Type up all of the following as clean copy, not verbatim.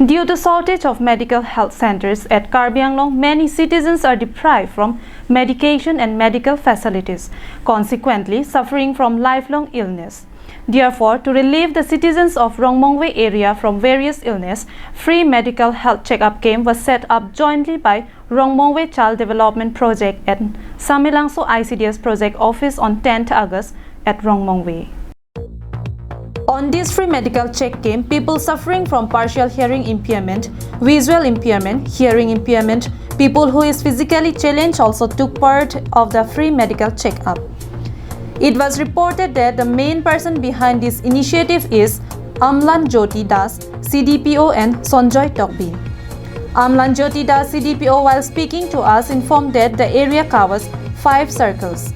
Due to shortage of medical health centers at Karbi Anglong, many citizens are deprived from medication and medical facilities, consequently suffering from lifelong illness. Therefore, to relieve the citizens of Rongmongve area from various illness, free medical health checkup camp was set up jointly by Rongmongve Child Development Project and Samelangso ICDS Project Office on 10th August at Rongmongve. On this free medical check camp, people suffering from partial hearing impairment, visual impairment, hearing impairment, people who is physically challenged also took part of the free medical checkup. It was reported that the main person behind this initiative is Amlan Jyoti Das, CDPO and Sanjoy Tokbi. Amlan Jyoti Das, CDPO, while speaking to us, informed that the area covers 5 circles: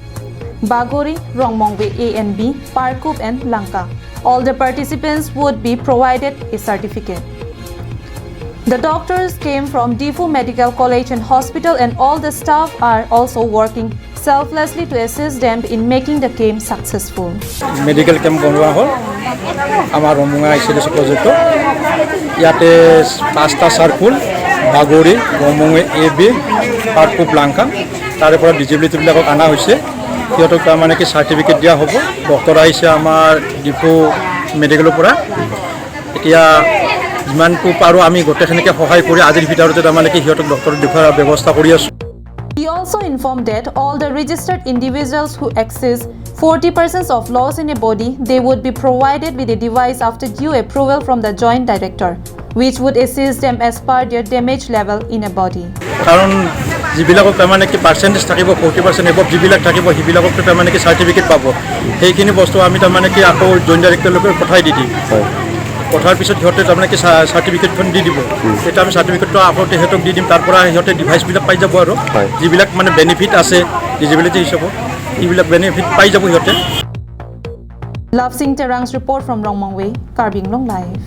Bagori, Rongmongve A and B, Parkup and Lanka. All the participants would be provided a certificate. The doctors came from Difu Medical College and Hospital, and all the staff are also working selflessly to assist them in making the camp successful. Medical camp bonwa hol amar Rongmongve ICDS project yate 5ta circle Bagori, Rongmongve AB, Parkup, Lanka tare pora disability bilakok ana hoise সিহঁতক মানে কি certificate দিয়া হ'ব doctor আহিছে আমাৰ ডিপু মেডিকেলৰ পৰা এতিয়া যিমানটো পাৰো আমি গোটেইখিনিকে সহায় কৰি আজিৰ ভিতৰতে মানে কি সিহঁতক ডক্টৰ দেখুৱাৰ ব্যৱস্থা কৰি আছো। He also informed that all the registered individuals who access 40% of loss in a body, they would be provided with a device after due approval from the Joint Director, which would assist them as per their damage level in a body. কাৰণ যিবিলাকক মানে কি percentage থাকিব 40% above যিবিলাক থাকিব সেইবিলাকক মানে কি certificate পাব সেইখিনি বস্তু আমি মানে কি আকৌ জইন্ট ডাইৰেক্টৰলৈকে পঠাই দি দিম পঠাৰ পিছত সিহঁতে মানে কি সাৰ্টিফিকেটখন দি দিব এটা আমি সাৰ্টিফিকেটটো আপলোড হেতক দি দিম তাৰ পৰা সিহঁতে ডিভাইচবিলাক পাই যাব আৰু যিবিলাক মানে বেনিফিট আছে ডিজেবিলিটি হিচাপত এইবিলাক বেনিফিট পাই যাব সিহঁতে। Love Singh Terang's report from Rongmongve, Karbi Anglong Live.